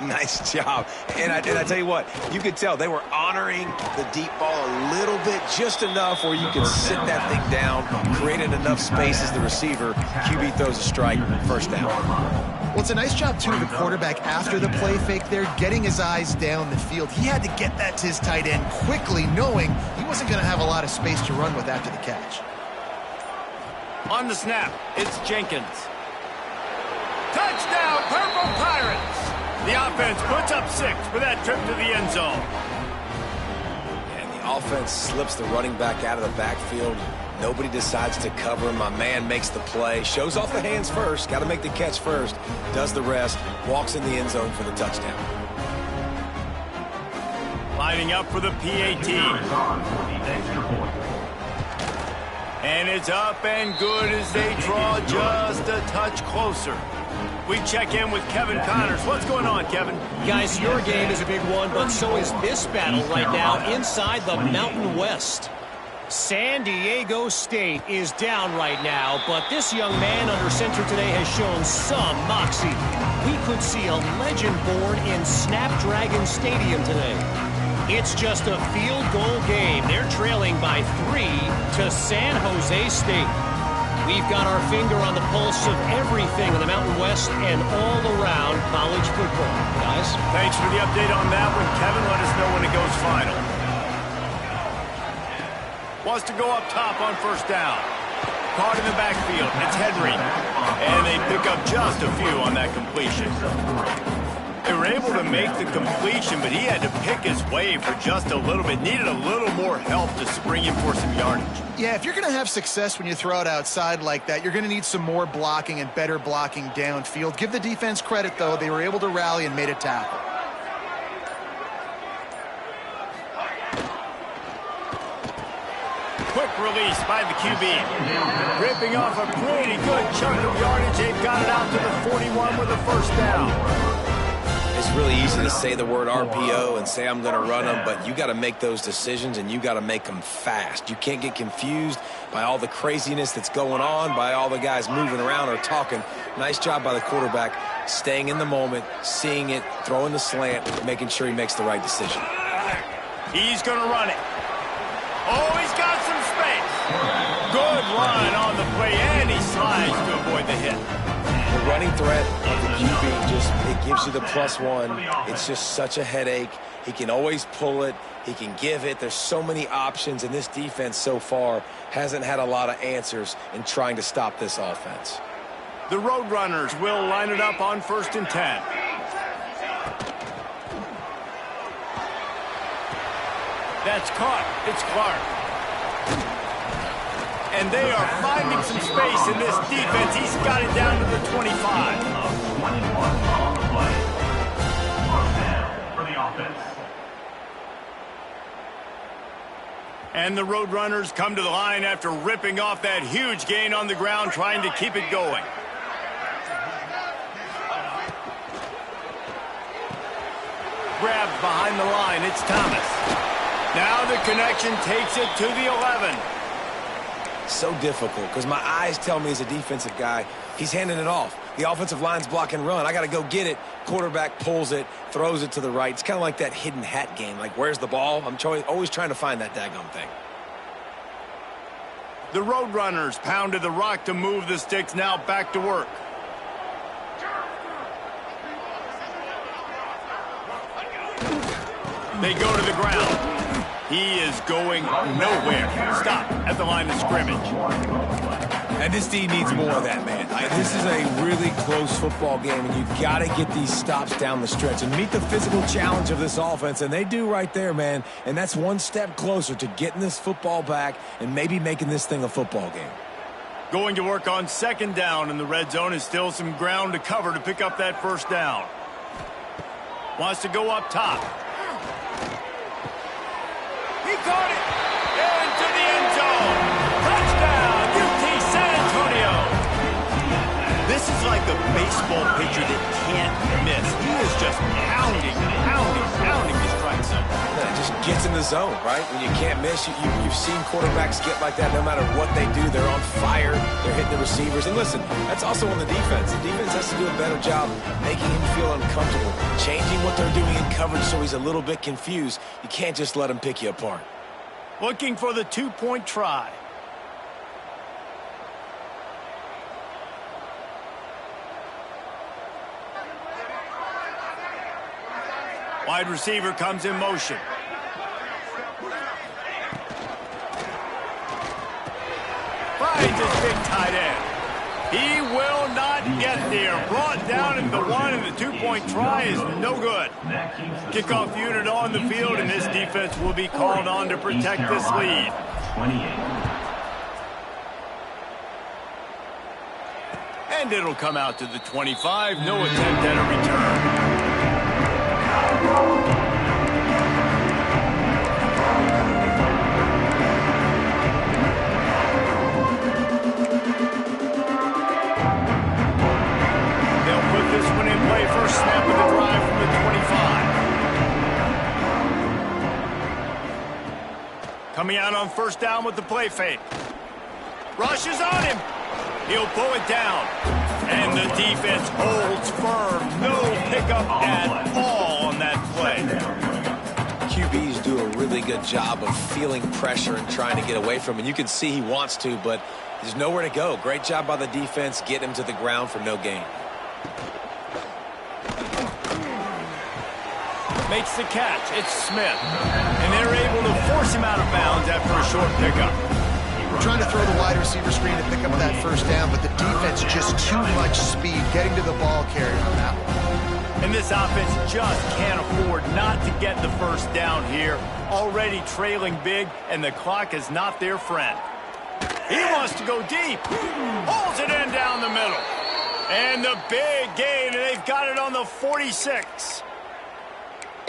Nice job. And I tell you what, you could tell they were honoring the deep ball a little bit, just enough where you can sit that thing down, created enough space as the receiver. QB throws a strike, 1st down. Well, it's a nice job, too, of the quarterback after the play fake there, getting his eyes down the field. He had to get that to his tight end quickly, knowing he wasn't going to have a lot of space to run with after the catch. On the snap, it's Jenkins. Touchdown, Purple Pirates! The offense puts up 6 for that trip to the end zone. And the offense slips the running back out of the backfield. Nobody decides to cover him. My man makes the play. Shows off the hands first. Got to make the catch first. Does the rest. Walks in the end zone for the touchdown. Lining up for the PAT. And it's up and good as they draw just a touch closer. We check in with Kevin Connors. What's going on, Kevin? Guys, your game is a big one, but so is this battle right now inside the Mountain West. San Diego State is down right now, but this young man under center today has shown some moxie. We could see a legend born in Snapdragon Stadium today. It's just a field goal game. They're trailing by 3 to San Jose State. We've got our finger on the pulse of everything in the Mountain West and all around college football. Guys? Thanks for the update on that one, Kevin. Let us know when it goes final. Wants to go up top on first down. Caught in the backfield. It's Henry. And they pick up just a few on that completion. They were able to make the completion, but he had to pick his way for just a little bit. Needed a little more help to spring him for some yardage. Yeah, if you're going to have success when you throw it outside like that, you're going to need some more blocking and better blocking downfield. Give the defense credit, though. They were able to rally and made a tackle. Quick release by the QB. Ripping off a pretty good chunk of yardage. They've got it out to the 41 with a first down. It's really easy to say the word RPO and say I'm going to run them, but you got to make those decisions and you got to make them fast. You can't get confused by all the craziness that's going on, by all the guys moving around or talking. Nice job by the quarterback, staying in the moment, seeing it, throwing the slant, making sure he makes the right decision. He's going to run it. Oh, he's got some space. Good run on the play, and he slides to avoid the hit. The running threat of the QB it gives you the +1. It's just such a headache. He can always pull it. He can give it. There's so many options, and this defense so far hasn't had a lot of answers in trying to stop this offense. The Roadrunners will line it up on 1st and 10. That's caught. It's Clark. And they are finding some space in this defense. He's got it down to the 25. 21 on the play. First down for the offense. And the Roadrunners come to the line after ripping off that huge gain on the ground, trying to keep it going. Grabbed behind the line. It's Thomas. Now the connection takes it to the 11. So difficult because my eyes tell me as a defensive guy, he's handing it off. The offensive line's block and run. I got to go get it. Quarterback pulls it, throws it to the right. It's kind of like that hidden hat game. Like, where's the ball? I'm always trying to find that daggone thing. The Roadrunners pounded the rock to move the sticks. Now back to work. They go to the ground. He is going nowhere. Stop at the line of scrimmage. And this team needs more of that, man. This is a really close football game, and you've got to get these stops down the stretch and meet the physical challenge of this offense, and they do right there, man. And that's one step closer to getting this football back and maybe making this thing a football game. Going to work on 2nd down, and the red zone is still some ground to cover to pick up that first down. Wants to go up top. He caught it into the end zone. Touchdown, UT San Antonio. This is like a baseball pitcher that can't miss. He is just pounding the strike zone. Yeah, it just gets in the zone, right? When you can't miss, you've seen quarterbacks get like that no matter what they do. They're on fire. They're hitting the receivers. And listen, that's also on the defense. The defense has to do a better job making him feel uncomfortable, changing what they're doing in coverage so he's a little bit confused. You can't just let him pick you apart. Looking for the 2-point try. Wide receiver comes in motion. Finds his big tight end. He will not get there. Brought down in the 1, and the 2-point try is no good. Kickoff unit on the field, and this defense will be called on to protect this lead. 28. And it'll come out to the 25. No attempt at a return. First snap of the drive from the 25. Coming out on 1st down with the play fake. Rushes on him. He'll pull it down. And the defense holds firm. No pickup at all on that play. QBs good job of feeling pressure and trying to get away from it. You can see he wants to, but there's nowhere to go. Great job by the defense, get him to the ground for no gain. Makes the catch. It's Smith. And they're able to force him out of bounds after a short pickup. Trying to throw the wide receiver screen to pick up that first down, but the defense just too much speed getting to the ball carrier on that one. And this offense just can't afford not to get the first down here. Already trailing big, and the clock is not their friend. He wants to go deep. Pulls it in down the middle. And the big gain, and they've got it on the 46.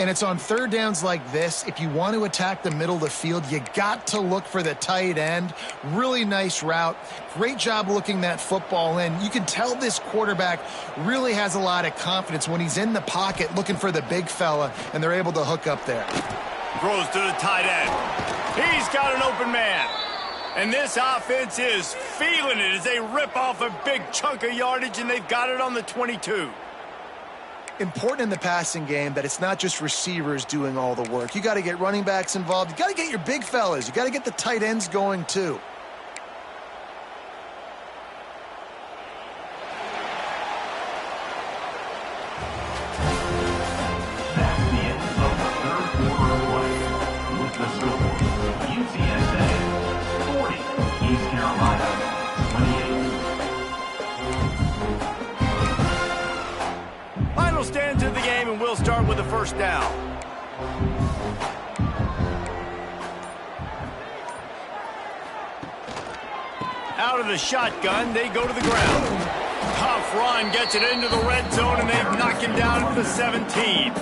And it's on third downs like this. If you want to attack the middle of the field, you got to look for the tight end. Really nice route. Great job looking that football in. You can tell this quarterback really has a lot of confidence when he's in the pocket looking for the big fella, and they're able to hook up there. Throws to the tight end. He's got an open man. And this offense is feeling it as they rip off a big chunk of yardage, and they've got it on the 22. Important in the passing game that it's not just receivers doing all the work. You got to get running backs involved. You got to get your big fellas. You got to get the tight ends going too. That's the end of the third quarter of play. With the score, UTSA 40, East Carolina 28. Final stands of the game, and we'll start with the first down. Out of the shotgun, they go to the ground. Tough run gets it into the red zone, and they've knocked him down at the 17.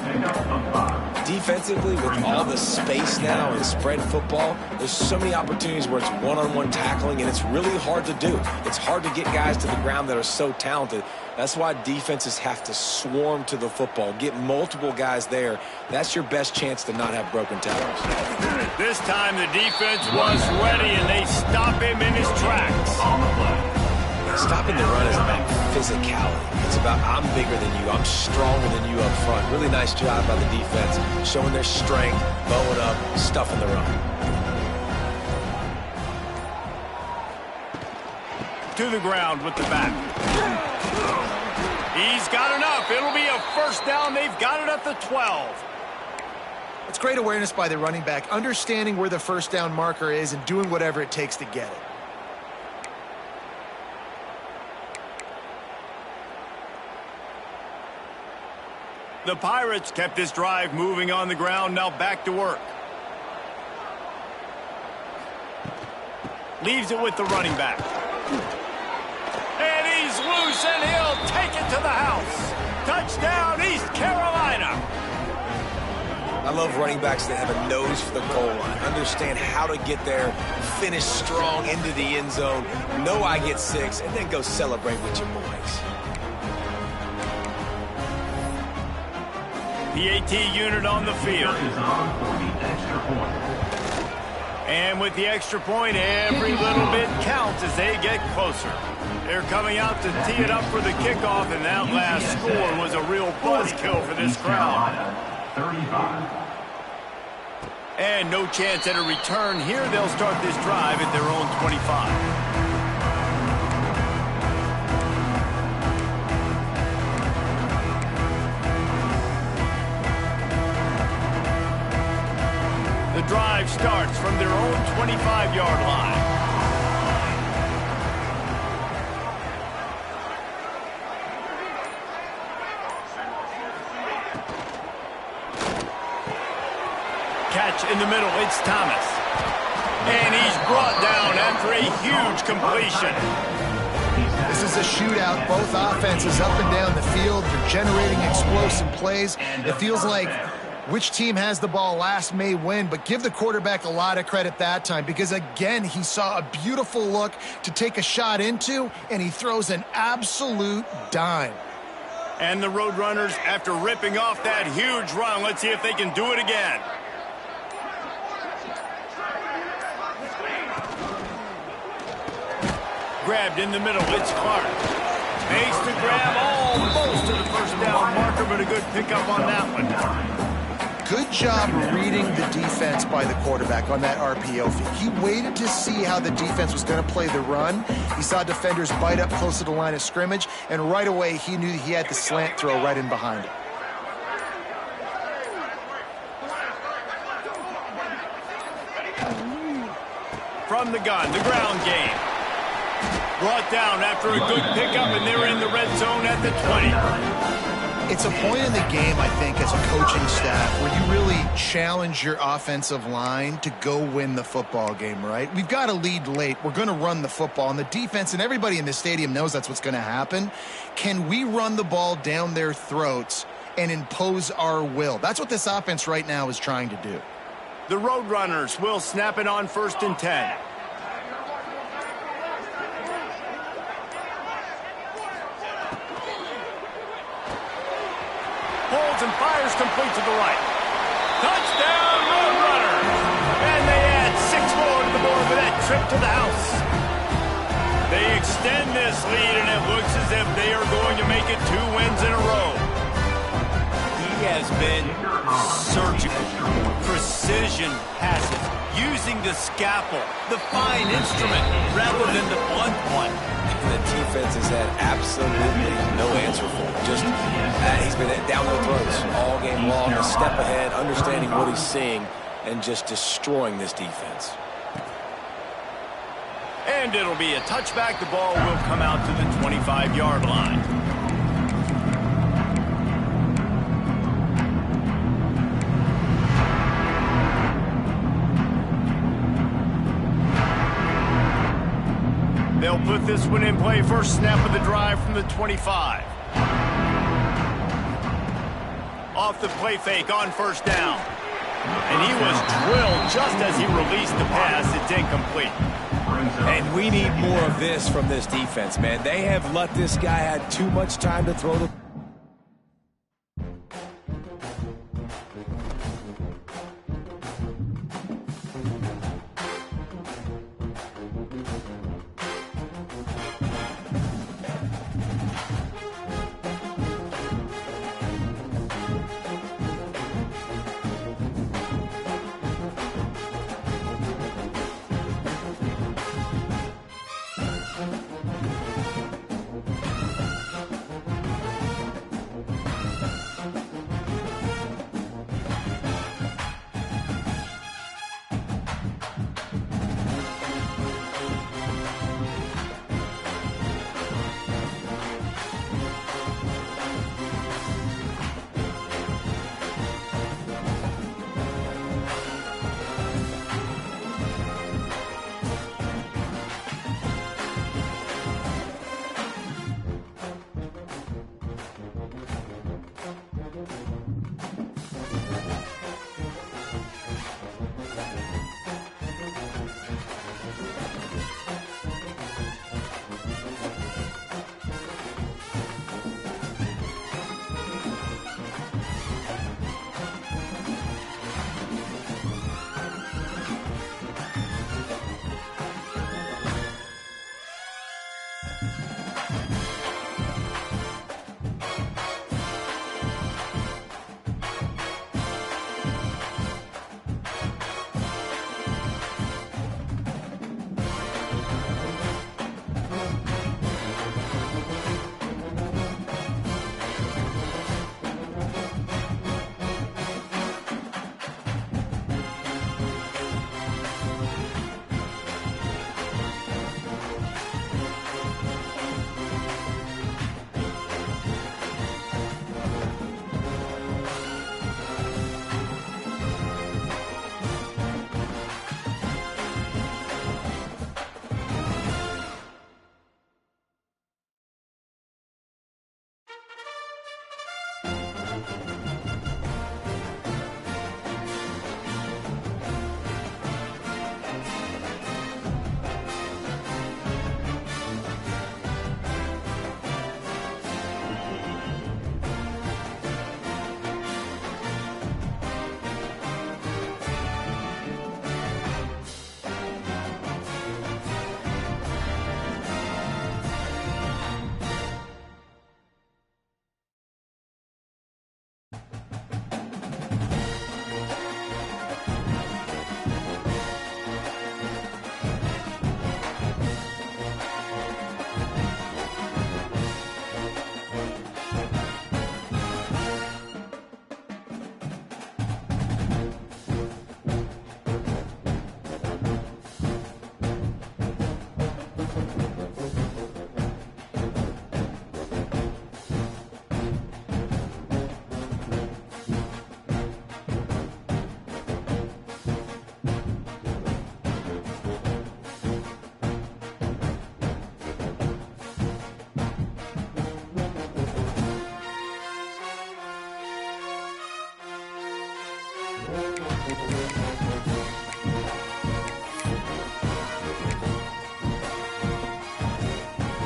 Defensively, with all the space now and spread football, there's so many opportunities where it's one-on-one tackling, and it's really hard to do. It's hard to get guys to the ground that are so talented. That's why defenses have to swarm to the football, get multiple guys there. That's your best chance to not have broken tackles. This time the defense was ready, and they stop him in his tracks. Stopping the run is about physicality. It's about I'm bigger than you, I'm stronger than you up front. Really nice job by the defense, showing their strength, bowing up, stuffing the run. To the ground with the back. He's got enough. It'll be a first down. They've got it at the 12. It's great awareness by the running back, understanding where the first down marker is and doing whatever it takes to get it. The Pirates kept this drive moving on the ground, now back to work. Leaves it with the running back. And he's loose, and he'll take it to the house. Touchdown, East Carolina. I love running backs that have a nose for the goal line, understand how to get there, finish strong into the end zone, know I get 6, and then go celebrate with your boys. The AT unit on the field. And with the extra point, every little bit counts as they get closer. They're coming out to tee it up for the kickoff, and that last score was a real buzzkill for this crowd. 35. And no chance at a return here. They'll start this drive at their own 25. The drive starts from their own 25-yard line. Catch in the middle, it's Thomas. And he's brought down after a huge completion. This is a shootout. Both offenses up and down the field. They're generating explosive plays. It feels like which team has the ball last may win, but give the quarterback a lot of credit that time because, again, he saw a beautiful look to take a shot into, and he throws an absolute dime. And the Roadrunners, after ripping off that huge run, let's see if they can do it again. Grabbed in the middle, it's Clark. Makes the grab almost to the first down marker, but a good pickup on that one. Good job reading the defense by the quarterback on that RPO feed. He waited to see how the defense was going to play the run. He saw defenders bite up close to the line of scrimmage, and right away he knew he had the slant throw right in behind it. From the gun, the ground game. Brought down after a good pickup, and they're in the red zone at the 20. It's a point in the game, I think, as a coaching staff, where you really challenge your offensive line to go win the football game, right? We've got a lead late. We're going to run the football, and the defense and everybody in the stadium knows that's what's going to happen. Can we run the ball down their throats and impose our will? That's what this offense right now is trying to do. The Roadrunners will snap it on 1st and 10. Holds and fires complete to the right. Touchdown, Roadrunners! And they add 6 more to the board with that trip to the house. They extend this lead, and it looks as if they are going to make it 2 wins in a row. He has been surgical, precision passes, using the scalpel, the fine instrument, rather than the blunt one. And the defense has had absolutely no answer for him. Just, he's been down their throats all game long, a step ahead, understanding what he's seeing, and just destroying this defense. And it'll be a touchback. The ball will come out to the 25-yard line. They'll put this one in play. First snap of the drive from the 25. Off the play fake on 1st down. And he was drilled just as he released the pass. It's incomplete. And we need more of this from this defense, man. They have let this guy have too much time to throw the...